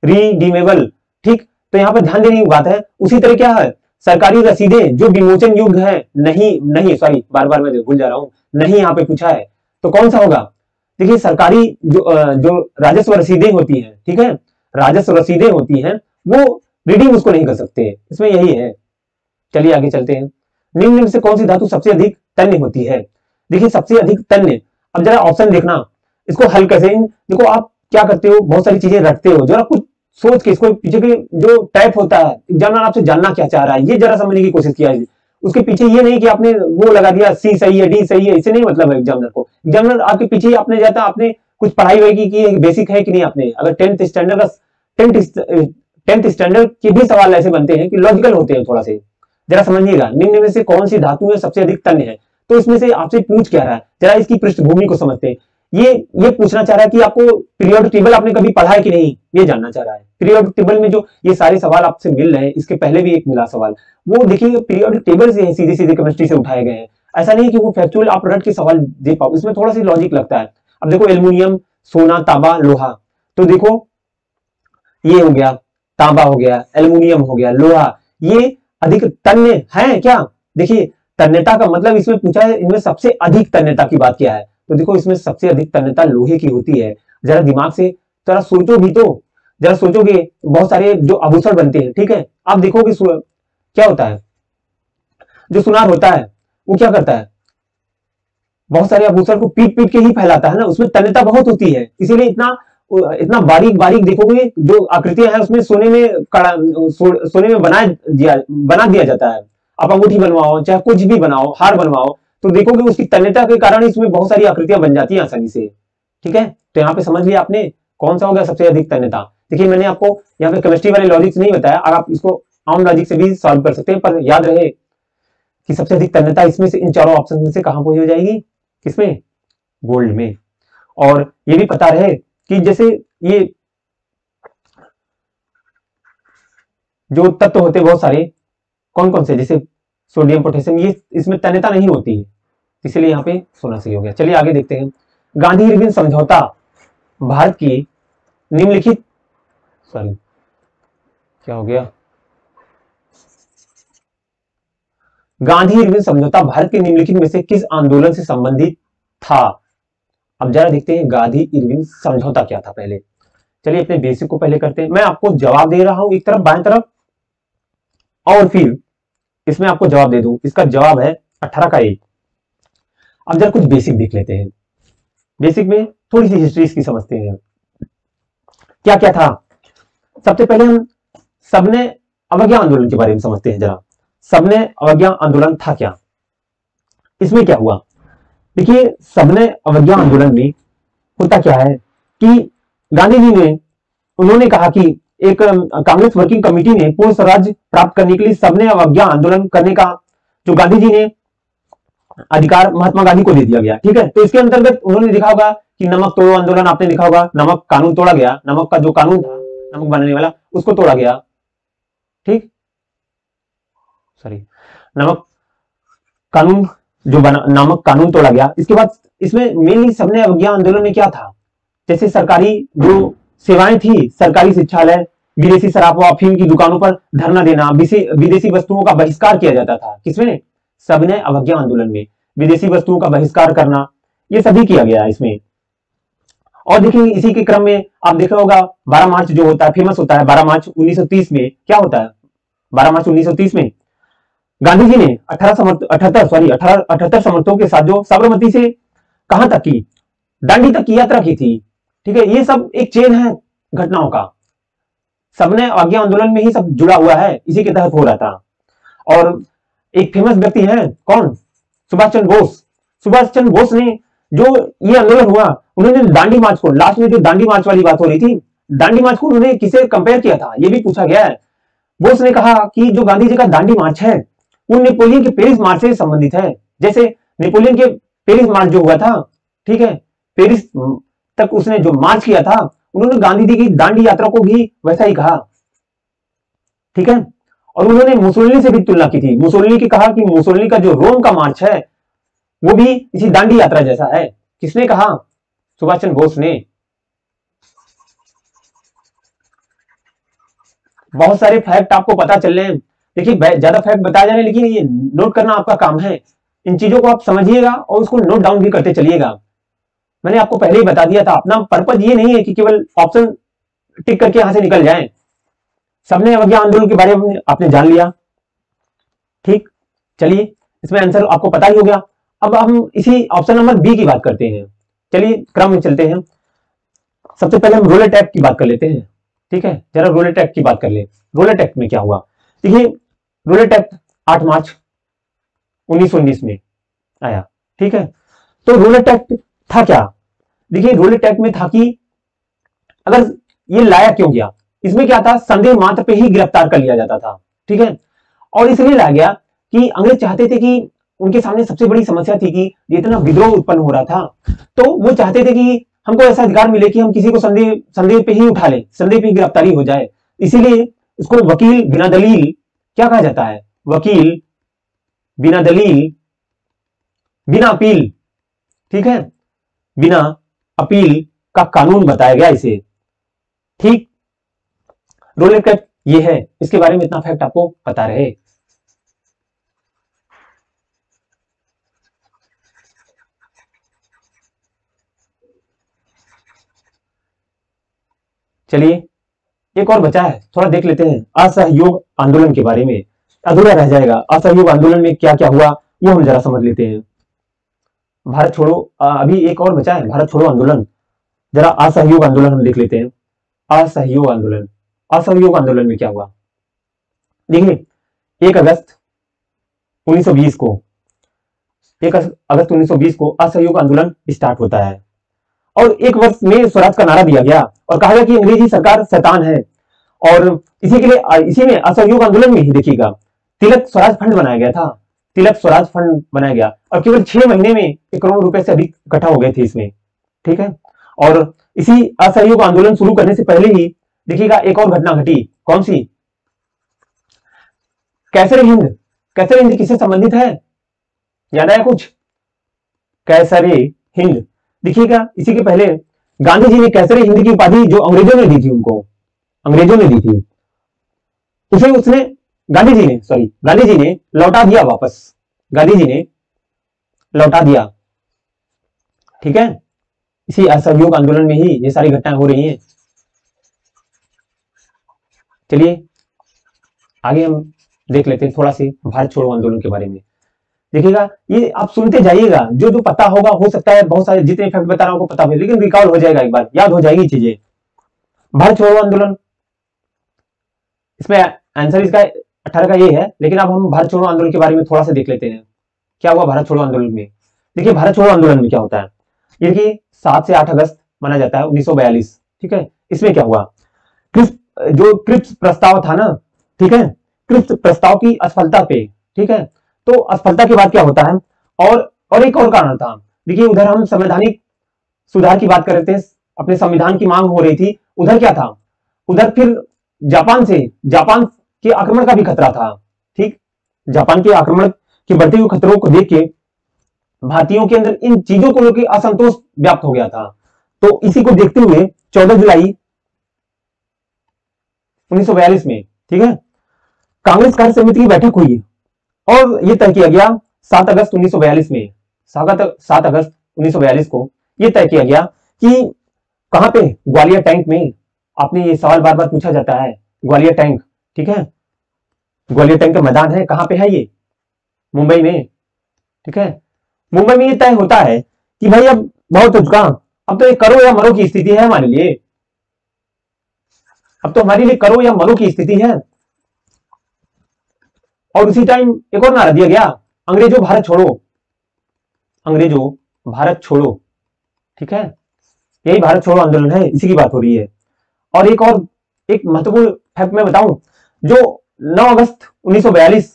रिडीमेबल। ठीक, तो यहाँ पर ध्यान देने की बात है। उसी तरह क्या है, सरकारी रसीदें जो विमोचन योग्य है, नहीं सॉरी बार बार मैं भूल जा रहा हूं, नहीं यहाँ पे पूछा है, तो कौन सा होगा? देखिए सरकारी जो राजस्व रसीदें होती हैं, ठीक है, राजस्व रसीदें होती हैं, वो रिडीम उसको नहीं कर सकते, इसमें यही है। चलिए आगे चलते हैं। निम्न में से कौन सी धातु सबसे अधिक तन्य होती है? देखिए सबसे अधिक तन्य, अब जरा ऑप्शन देखना, इसको हल कैसे, देखो आप क्या करते हो, बहुत सारी चीजें रखते हो, जरा कुछ सोच के इसको पीछे के जो टैप होता है, एग्जामिनर आपसे जानना क्या चाह रहा है ये जरा समझने की कोशिश किया है। उसके पीछे ये नहीं कि आपने वो लगा दिया सी सही है डी सही है, इससे नहीं मतलब है एग्जामिनर को। एग्जामिनर आपके पीछे आपने जाता, आपने कुछ पढ़ाई होगी कि बेसिक है कि नहीं, आपने अगर टेंथ स्टैंडर्ड के भी सवाल ऐसे बनते हैं कि लॉजिकल होते हैं थोड़ा से, जरा समझिएगा। निम्न में से कौन सी धातु में सबसे अधिक तन्य है, तो इसमें से आपसे पूछ क्या रहा है, जरा इसकी पृष्ठभूमि को समझते हैं। ये पूछना चाह रहा है कि आपको पीरियोडिक टेबल आपने कभी पढ़ा है कि नहीं, ये जानना चाह रहा है। पीरियोडिक टेबल में जो ये सारे सवाल आपसे मिल रहे हैं, इसके पहले भी एक मिला सवाल, वो देखिए पीरियोडिक टेबल से सीधे सीधे केमिस्ट्री से उठाए गए हैं। ऐसा नहीं कि वो फैक्चुअल आप रट के सवाल दे पाओ, इसमें थोड़ा सी लॉजिक लगता है। अब देखो एल्युमिनियम, सोना, तांबा, लोहा, तो देखो ये हो गया, तांबा हो गया, एल्युमिनियम हो गया, लोहा, ये अधिक तन्य है क्या? देखिए तन्यता का मतलब इसमें पूछा है इनमें सबसे अधिक तन्यता की बात क्या है, तो देखो इसमें सबसे अधिक तन्यता लोहे की होती है। जरा दिमाग से जरा सोचो भी तो, जरा सोचोगे, बहुत सारे जो आभूषण बनते हैं, ठीक है, आप देखोगे क्या होता है, जो सुनार होता है वो क्या करता है, बहुत सारे आभूषण को पीट पीट के ही फैलाता है ना, उसमें तन्यता बहुत होती है, इसीलिए इतना बारीक बारीक देखोगे जो आकृतियां हैं उसमें सोने में बना दिया जाता है। आप अंगूठी बनवाओ, चाहे कुछ भी बनाओ, हार बनवाओ, तो देखोगे उसकी तन्यता के कारण इसमें बहुत सारी आकृतियां बन जाती हैं आसानी से। ठीक है, तो यहाँ पे समझ लिया आपने कौन सा हो गया सबसे अधिक तन्यता। देखिए मैंने आपको यहाँ पे केमिस्ट्री वाले लॉजिक से नहीं बताया, अगर आप इसको आम लॉजिक से भी सॉल्व कर सकते हैं, पर याद रहे कि सबसे अधिक तन्यता इसमें से इन चारों ऑप्शन में से कहां पहुंच जाएगी, किसमें, गोल्ड में। और ये भी पता रहे कि जैसे ये जो तत्व होते हैं बहुत सारे, कौन कौन से, जैसे सोडियम, पोटेशियम, ये इसमें तन्यता नहीं होती है, इसलिए यहाँ पे सोना सही हो गया। चलिए आगे देखते हैं। गांधी इरविन समझौता भारत की निम्नलिखित, सॉरी क्या हो गया, गांधी इरविन समझौता भारत के निम्नलिखित में से किस आंदोलन से संबंधित था। अब जरा देखते हैं गांधी इरविन समझौता क्या था पहले। चलिए अपने बेसिक को पहले करते हैं, मैं आपको जवाब दे रहा हूं एक तरफ बाएं तरफ, और फिर इसमें आपको जवाब दे दूं। इसका जवाब है 18 का 1। अब जरा कुछ बेसिक देख लेते हैं, बेसिक में थोड़ी सी हिस्ट्री इसकी समझते हैं, क्या क्या था। सबसे पहले हम सबने अवज्ञा आंदोलन के बारे में समझते हैं जरा। सबने अवज्ञा आंदोलन था क्या, इसमें क्या हुआ। देखिए सबने अवज्ञा आंदोलन में होता क्या है कि गांधी जी ने, उन्होंने कहा कि एक कांग्रेस वर्किंग कमेटी ने पूर्ण स्वराज्य प्राप्त करने के लिए सबने अवज्ञा आंदोलन करने का जो गांधी जी ने अधिकार महात्मा गांधी को दे दिया गया। ठीक है, तो इसके अंतर्गत उन्होंने देखा होगा कि नमक तोड़ो आंदोलन, आपने देखा होगा, नमक कानून तोड़ा गया, नमक का जो कानून था नमक बनाने वाला उसको तोड़ा गया। ठीक, सॉरी, नमक कानून जो बना, नामक कानून तोड़ा गया। इसके बाद इसमें मेनली सबने अवज्ञा आंदोलन में क्या था, जैसे सरकारी जो सेवाएं थी, सरकारी शिक्षालय, विदेशी शराब व अफीम की दुकानों पर धरना देना, विदेशी वस्तुओं का बहिष्कार किया जाता था। किसमें, सबने अवज्ञा आंदोलन में विदेशी वस्तुओं का बहिष्कार करना, ये सभी किया गया इसमें। और देखिए इसी के क्रम में आप देखा होगा 12 मार्च जो होता है, फेमस होता है 12 मार्च 1930 में, क्या होता है 12 मार्च 1930 में गांधी जी ने 1878 समर्थकों के साथ जो साबरमती से कहां तक की, दांडी तक की यात्रा की थी। ठीक है, ये सब एक चेन है घटनाओं का, सबने अवज्ञा आंदोलन में ही सब जुड़ा हुआ है, इसी के तहत हो रहा था। और एक फेमस व्यक्ति है कौन, सुभाष चंद्र बोस। सुभाष चंद्र बोस ने जो ये आंदोलन हुआ, उन्होंने दांडी मार्च को, लास्ट में जो दांडी मार्च वाली बात हो रही थी, दांडी मार्च को उन्होंने किसे कंपेयर किया था, ये भी पूछा गया है। बोस ने कहा कि जो गांधी जी का दांडी मार्च है वो नेपोलियन के पेरिस मार्च से संबंधित है। जैसे नेपोलियन के पेरिस मार्च जो हुआ था, ठीक है, पेरिस तक उसने जो मार्च किया था, उन्होंने गांधी जी की दांडी यात्रा को भी वैसा ही कहा। ठीक है, और उन्होंने मुसोलिनी से भी तुलना की थी, मुसोलिनी की कहा कि मुसोलिनी का जो रोम का मार्च है वो भी इसी दांडी यात्रा जैसा है। किसने कहा, सुभाष चंद्र बोस ने। बहुत सारे फैक्ट आपको पता चल रहे हैं, देखिए ज्यादा फैक्ट बताया जा रहे हैं, लेकिन ये नोट करना आपका काम है। इन चीजों को आप समझिएगा और उसको नोट डाउन भी करते चलिएगा। मैंने आपको पहले ही बता दिया था, अपना पर्पज ये नहीं है कि केवल ऑप्शन टिक करके यहां से निकल जाएं। सबने अवज्ञा आंदोलन के बारे में आपने जान लिया। ठीक, चलिए इसमें आंसर आपको पता ही हो गया। अब हम इसी ऑप्शन नंबर बी की बात करते हैं। चलिए क्रम में चलते हैं। सबसे पहले हम रोलेट एक्ट की बात कर लेते हैं, ठीक है, जरा रोलेट एक्ट की बात कर ले। रोलेट एक्ट में क्या हुआ, देखिए रोलेट एक्ट 8 मार्च 1919 में आया, ठीक है। तो रोलेट एक्ट था क्या, देखिए रोलेट एक्ट में था कि अगर ये लाया क्यों गया, इसमें क्या था, संदेह मात्र पे ही गिरफ्तार कर लिया जाता था, ठीक है। और इसलिए लाया गया कि अंग्रेज चाहते थे कि उनके सामने सबसे बड़ी समस्या थी कि इतना विद्रोह उत्पन्न हो रहा था, तो वो चाहते थे कि हमको ऐसा अधिकार मिले कि हम किसी को संदेह पे ही उठा ले, संदेह पे गिरफ्तारी हो जाए। इसीलिए इसको वकील बिना दलील क्या कहा जाता है, वकील बिना दलील बिना अपील, ठीक है, बिना अपील का कानून बताया गया इसे, ठीक। रोलेट एक्ट ये है, इसके बारे में इतना फैक्ट आपको पता रहे। चलिए एक और बचा है, थोड़ा देख लेते हैं असहयोग आंदोलन के बारे में, अधूरा रह जाएगा। असहयोग आंदोलन में क्या क्या हुआ वो हम जरा समझ लेते हैं। भारत छोड़ो, अभी एक और बचा है भारत छोड़ो आंदोलन, जरा असहयोग आंदोलन हम देख लेते हैं। असहयोग आंदोलन, असहयोग आंदोलन में क्या हुआ, देखिए 1 अगस्त 1920 को, 1 अगस्त 1920 को असहयोग आंदोलन स्टार्ट होता है और 1 वर्ष में स्वराज का नारा दिया गया और कहा गया कि अंग्रेजी सरकार शैतान है। और इसी के लिए इसी में असहयोग आंदोलन में ही देखिएगा तिलक स्वराज फंड बनाया गया था, तिलक स्वराज फंड बनाया गया और केवल 6 महीने में 1 करोड़ रुपए से अधिक इकट्ठा हो गए थे इसमें, ठीक है। और इसी असहयोग आंदोलन शुरू करने से पहले ही देखिएगा एक और घटना घटी, कौन सी, कैसर हिंद। कैसर हिंद किससे संबंधित है, याद आया कुछ, कैसर हिंद। देखिएगा इसी के पहले गांधी जी ने कैसर हिंद की उपाधि जो अंग्रेजों ने दी थी, उनको अंग्रेजों ने दी थी, उसे उसने गांधी जी ने लौटा दिया वापस, गांधी जी ने लौटा दिया, ठीक है। इसी असहयोग आंदोलन में ही ये सारी घटनाएं हो रही हैं। चलिए आगे हम देख लेते हैं थोड़ा सी भारत छोड़ो आंदोलन के बारे में। देखिएगा ये आप सुनते जाइएगा, जो जो पता होगा, हो सकता है बहुत सारे जितने फैक्ट बता रहा हूं पता हो, लेकिन रिकॉल हो जाएगा, एक बार याद हो जाएगी चीजें। भारत छोड़ो आंदोलन, इसमें आंसर इसका 18 का ये है, लेकिन अब हम भारत छोड़ो आंदोलन के बारे में थोड़ा सा देख लेते हैं क्या हुआ भारत छोड़ो आंदोलन में। देखिए भारत छोड़ो आंदोलन में क्या होता है, ये देखिए 7 से 8 अगस्त माना जाता है 1942, ठीक है। इसमें क्या हुआ, जो क्रिप्स प्रस्ताव था ना, ठीक है, क्रिप्स प्रस्ताव की असफलता पे, ठीक है, तो असफलता के बाद क्या होता है, और एक और कारण था, देखिए उधर हम संवैधानिक सुधार की बात कर रहे थे, अपने संविधान की मांग हो रही थी, उधर क्या था, उधर फिर जापान के आक्रमण का भी खतरा था, ठीक। जापान के आक्रमण के बढ़ते हुए खतरों को देख के भारतीयों के अंदर इन चीजों को लेकर असंतोष व्याप्त हो गया था। तो इसी को देखते हुए 14 जुलाई 1942 में, ठीक है, कांग्रेस कार्य समिति की बैठक हुई और यह तय किया गया 7 अगस्त 1942 में, 7 अगस्त 1942 को यह तय किया गया कि कहां पे, ग्वालियर टैंक में। आपने ये सवाल बार बार पूछा जाता है, ग्वालियर टैंक, ठीक है, ग्वालियर टैंक का मैदान है, कहां पे है ये, मुंबई में, ठीक है। मुंबई में ये तय होता है कि भाई अब बहुत हो चुका, अब तो ये करो या मरो की स्थिति है हमारे लिए, अब तो हमारे लिए करो या मरो की स्थिति है। और उसी टाइम एक और नारा दिया गया, अंग्रेजों भारत छोड़ो, अंग्रेजों भारत छोड़ो, ठीक है, यही भारत छोड़ो आंदोलन है, इसी की बात हो रही है। और एक महत्वपूर्ण फैक्ट मैं बताऊं, जो 9 अगस्त 1942,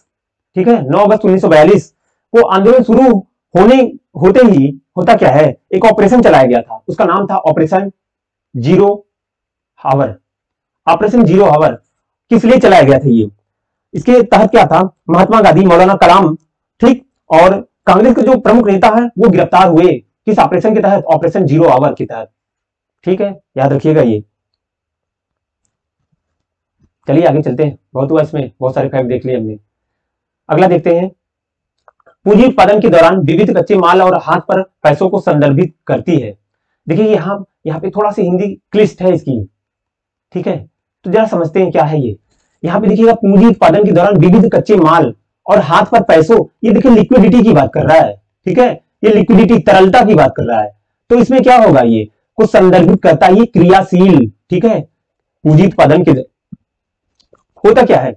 ठीक है, 9 अगस्त 1942 को आंदोलन शुरू होते ही होता क्या है, एक ऑपरेशन चलाया गया था, उसका नाम था ऑपरेशन जीरो हावर। ऑपरेशन जीरो हावर किस लिए चलाया गया था ये, इसके तहत क्या था, महात्मा गांधी, मौलाना कलाम, ठीक, और कांग्रेस के जो प्रमुख नेता है वो गिरफ्तार हुए, किस ऑपरेशन के तहत, ऑपरेशन जीरो हावर के तहत, ठीक है, याद रखिएगा ये। चलिए आगे चलते हैं, बहुत हुआ इसमें, बहुत सारे फैक्ट देख लिए हमने। अगला देखते हैं, पूंजी उत्पादन के दौरान विविध कच्चे माल और हाथ पर पैसों को संदर्भित करती है। देखिए यहाँ पे थोड़ा सी हिंदी क्लिष्ट है इसकी, ठीक है, तो जरा समझते हैं क्या है ये। यहाँ पे देखिएगा पूंजी उत्पादन के दौरान विविध कच्चे माल और हाथ पर पैसों, ये देखिए लिक्विडिटी की बात कर रहा है, ठीक है, ये लिक्विडिटी तरलता की बात कर रहा है। तो इसमें क्या होगा, ये को संदर्भित करता है, ये क्रियाशील, ठीक है। पूंजी उत्पादन के होता क्या है,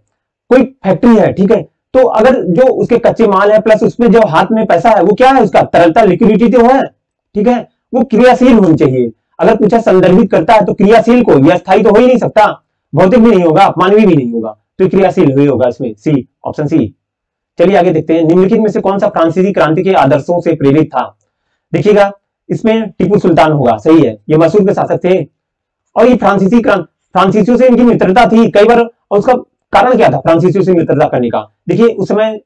कोई फैक्ट्री है, ठीक है, तो अगर जो उसके कच्चे माल है प्लस उसमें जो हाथ में पैसा है वो क्या है, उसका तरलता, लिक्विडिटी तो है, ठीक है, वो क्रियाशील होनी चाहिए। अगर पूछा संदर्भित करता है तो क्रियाशील को, यह स्थायी तो हो ही नहीं सकता, भौतिक भी नहीं होगा, मानवीय भी नहीं होगा, तो क्रियाशील ही होगा इसमें, सी, ऑप्शन सी। चलिए आगे देखते हैं, निम्नलिखित में से कौन सा फ्रांसीसी क्रांति के आदर्शों से प्रेरित था। देखिएगा इसमें टीपू सुल्तान होगा, सही है, ये मैसूर के शासक थे और ये फ्रांसीसियों से इनकी मित्रता थी कई बार। और उसका कारण क्या था फ्रांसीसियों से मित्रता करने का, देखिए उस समय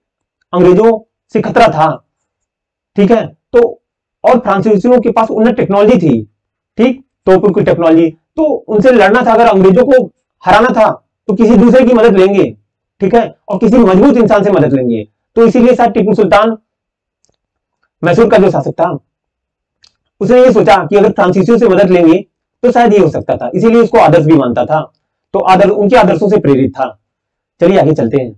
अंग्रेजों से खतरा था, ठीक है, तो और फ्रांसीसियों के पास उन्नत टेक्नोलॉजी थी, ठीक, तोपों की टेक्नोलॉजी, तो उनसे लड़ना था, अगर अंग्रेजों को हराना था तो किसी दूसरे की मदद लेंगे, ठीक है, और किसी मजबूत इंसान से मदद लेंगे। तो इसीलिए शायद टीपू सुल्तान, मैसूर का जो शासक था, उसने ये सोचा कि अगर फ्रांसीसियों से मदद लेंगे तो शायद ये हो सकता था, इसीलिए उसको आदर्श भी मानता था, तो उनके आदर्शों से प्रेरित था। चलिए आगे चलते हैं।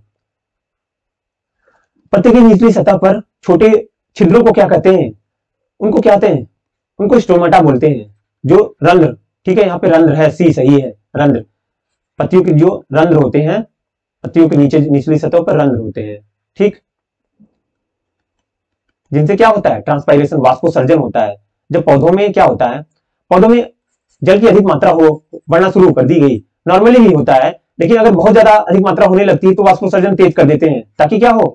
पत्ते की निचली सतह पर छोटे छिद्रों को क्या कहते हैं, उनको क्या कहते हैं, उनको स्टोमेटा बोलते हैं, जो रंध्र, ठीक है, यहाँ पे रंध्र है, सी सही है, रंध्र, पत्तियों के जो रंध्र होते हैं, पत्तियों के नीचे निचली सतह पर रंध्र होते हैं, ठीक, जिनसे क्या होता है, ट्रांसपायरेशन, वाष्पोत्सर्जन होता है। जब पौधों में क्या होता है, पौधों में जल की अधिक मात्रा हो, बढ़ना शुरू कर दी गई, नॉर्मली भी होता है, लेकिन अगर बहुत ज्यादा अधिक मात्रा होने लगती है तो वाष्पोत्सर्जन तेज कर देते हैं, ताकि क्या हो,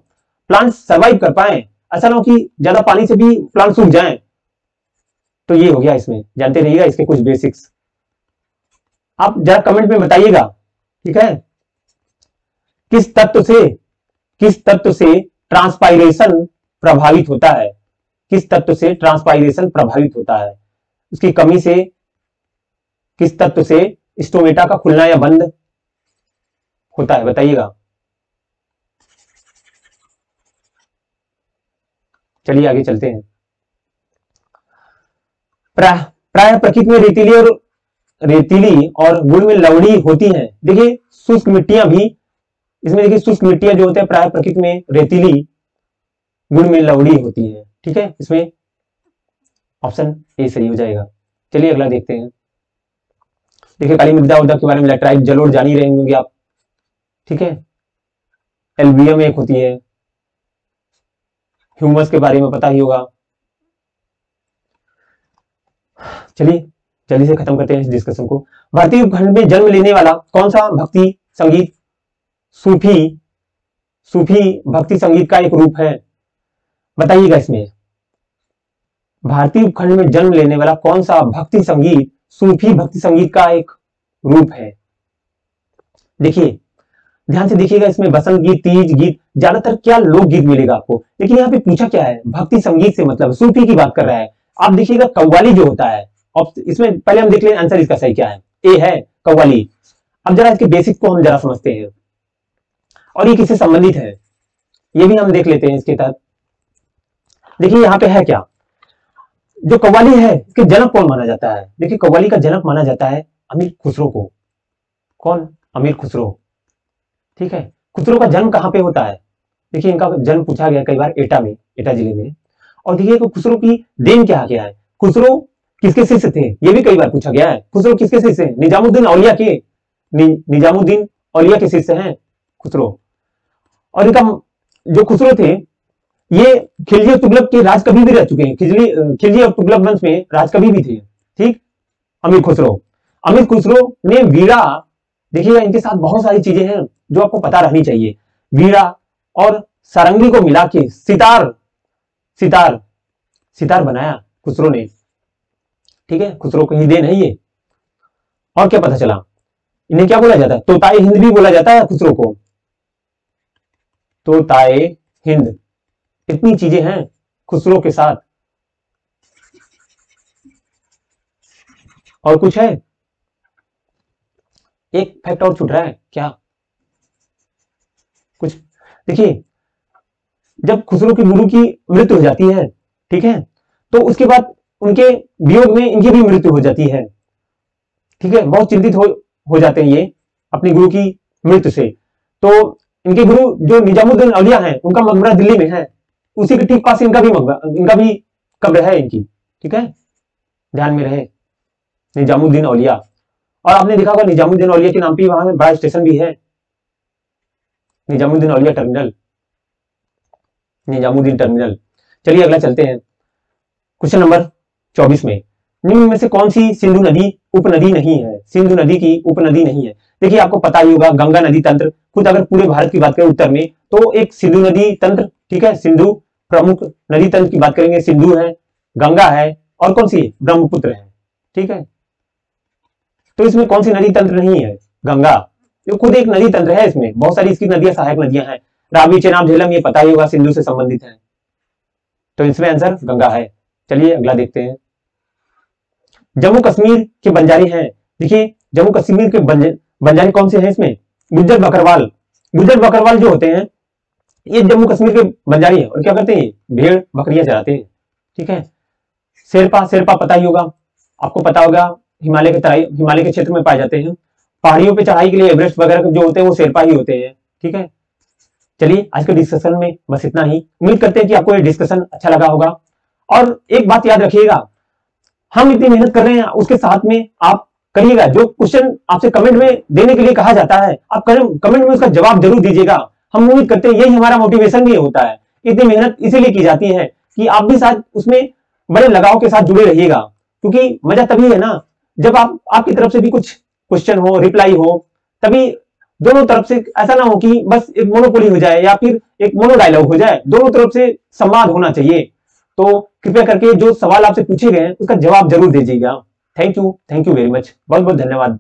प्लांट सर्वाइव कर पाए, ऐसा ना हो कि ज्यादा पानी से भी प्लांट सूख जाए। तो ये हो गया, इसमें जानते रहिएगा इसके कुछ बेसिक्स, आप जरा कमेंट में बताइएगा, ठीक है। किस तत्व से ट्रांसपायरेशन प्रभावित होता है, किस तत्व से ट्रांसपायरेशन प्रभावित होता है, उसकी कमी से, किस तत्व से स्टोमेटा का खुलना या बंद होता है, बताइएगा। चलिए आगे चलते हैं। प्राय प्रकृति में रेतीली और गुण में लवणी होती हैं। देखिए शुष्क मिट्टियां भी इसमें, देखिए शुष्क मिट्टियां जो होते हैं प्राय प्रकृति में रेतीली, गुण में लवणी होती है, ठीक है, इसमें ऑप्शन ए सही हो जाएगा। चलिए अगला देखते हैं। देखिए काली मृदा उर्दा के बारे में लैटराइट जलोढ़ जान ही रहे होंगे आप, ठीक है, एल्बियम एक होती है, ह्यूमस के बारे में पता ही होगा। चलिए जल्दी से खत्म करते हैं इस डिस्कशन को। भारतीय उपखंड में जन्म लेने वाला कौन सा भक्ति संगीत सूफी भक्ति संगीत का एक रूप है, बताइएगा। इसमें भारतीय उपखंड में जन्म लेने वाला कौन सा भक्ति संगीत सूफी भक्ति संगीत का एक रूप है। देखिए ध्यान से देखिएगा, इसमें बसंत गीत, तीज गीत, ज्यादातर क्या लोकगीत मिलेगा आपको, लेकिन यहाँ पे पूछा क्या है, भक्ति संगीत से मतलब सूफी की बात कर रहा है। आप देखिएगा कव्वाली जो होता है, इसमें पहले हम देख लें आंसर इसका सही क्या है, ए है कव्वाली। अब जरा इसके बेसिक को हम जरा समझते हैं और ये किससे संबंधित है ये भी हम देख लेते हैं इसके तहत। देखिए यहाँ पे है क्या, जो कव्वाली है इसके जनक कौन माना जाता है, देखिए कव्वाली का जनक माना जाता है अमीर खुसरो को। कौन, अमीर खुसरो, ठीक है। खुसरो का जन्म कहां पे होता है, देखिए इनका जन्म पूछा गया कई बार, एटा में, एटा जिले में। और देखिए खुसरो की देन क्या क्या है, खुसरो किसके शिष्य थे, ये भी कई बार पूछा गया है। खुसरो किसके शिष्य हैं, निजामुद्दीन औलिया के, निजामुद्दीन औलिया के शिष्य हैं खुसरो। और इनका जो खुसरो थे ये खिलजी और तुगलक के राज कभी भी रह चुके हैं, खिलजी और तुगलक वंश में राज कभी भी थे, ठीक। अमीर खुसरो ने वीरा, देखिएगा इनके साथ बहुत सारी चीजें हैं जो आपको पता रहनी चाहिए। वीरा और सारंगी को मिला के सितार बनाया खुसरो ने, ठीक है, खुसरो की ही देन है ये। और क्या पता चला, इन्हें क्या बोला जाता है, तोताए हिंद भी बोला जाता है खुसरो को, तोताए हिंद। इतनी चीजें हैं खुसरो के साथ। और कुछ है, एक फैक्ट और छूट रहा है क्या कुछ, देखिए जब खुसरो की गुरु की मृत्यु हो जाती है, ठीक है, तो उसके बाद उनके वियोग में इनकी भी मृत्यु हो जाती है, ठीक है। बहुत चिंतित हो जाते हैं ये अपनी गुरु की मृत्यु से। तो इनके गुरु जो निजामुद्दीन औलिया हैं उनका मकबरा दिल्ली में है, उसी के ठीक पास इनका भी कब्र है इनकी, ठीक है। ध्यान में रहे, निजामुद्दीन औलिया। और आपने देखा होगा निजामुद्दीन औलिया के नाम पे वहां बड़ा स्टेशन भी है, निजामुद्दीन औलिया टर्मिनल, निजामुद्दीन टर्मिनल। चलिए अगला चलते हैं, क्वेश्चन नंबर 24 में, निम्न में से कौन सी सिंधु नदी उपनदी नहीं है? सिंधु नदी की उपनदी नहीं है। देखिए आपको पता ही होगा गंगा नदी तंत्र, खुद अगर पूरे भारत की बात करें उत्तर में तो एक सिंधु नदी तंत्र, ठीक है, सिंधु प्रमुख नदी तंत्र की बात करेंगे, सिंधु है, गंगा है, और कौन सी? ब्रह्मपुत्र है, ठीक है। तो इसमें कौन सी नदी तंत्र नहीं है? गंगा, जो खुद एक नदी तंत्र है, इसमें बहुत सारी इसकी नदियां सहायक नदियां हैं, रावी, चेनाब, झेलम, ये पता ही होगा सिंधु से संबंधित है, तो इसमें आंसर गंगा है। चलिए अगला देखते हैं, जम्मू कश्मीर के बंजारी हैं। देखिए जम्मू कश्मीर के बंजारी कौन से हैं इसमें? गुज्जर बकरवाल। गुज्जर बकरवाल जो होते हैं ये जम्मू कश्मीर के बंजारी हैं, और क्या करते हैं? भेड़ बकरियां चराते हैं, ठीक है। शेरपा, शेरपा पता ही होगा, आपको पता होगा हिमालय के क्षेत्र में पाए जाते हैं, पहाड़ियों पे चढ़ाई के लिए एवरेस्ट वगैरह जो होते हैं वो शेरपा ही होते हैं, ठीक है। चलिए आज के डिस्कशन में बस इतना ही, उम्मीद करते हैं कि आपको ये डिस्कशन अच्छा लगा होगा। और एक बात याद रखिएगा, हम इतनी मेहनत कर रहे हैं, उसके साथ में आप करिएगा, जो क्वेश्चन आपसे कमेंट में देने के लिए कहा जाता है आप कमेंट में उसका जवाब जरूर दीजिएगा। हम उम्मीद करते हैं यही हमारा मोटिवेशन भी होता है, इतनी मेहनत इसीलिए की जाती है कि आप भी साथ उसमें बड़े लगाव के साथ जुड़े रहिएगा, क्योंकि मजा तभी है ना जब आपकी तरफ से भी कुछ क्वेश्चन हो, रिप्लाई हो, तभी दोनों तरफ से ऐसा ना हो कि बस एक मोनोपोली हो जाए या फिर एक मोनो डायलॉग हो जाए, दोनों तरफ से संवाद होना चाहिए। तो कृपया करके जो सवाल आपसे पूछे गए हैं उसका जवाब जरूर दीजिएगा। थैंक यू वेरी मच, बहुत बहुत धन्यवाद।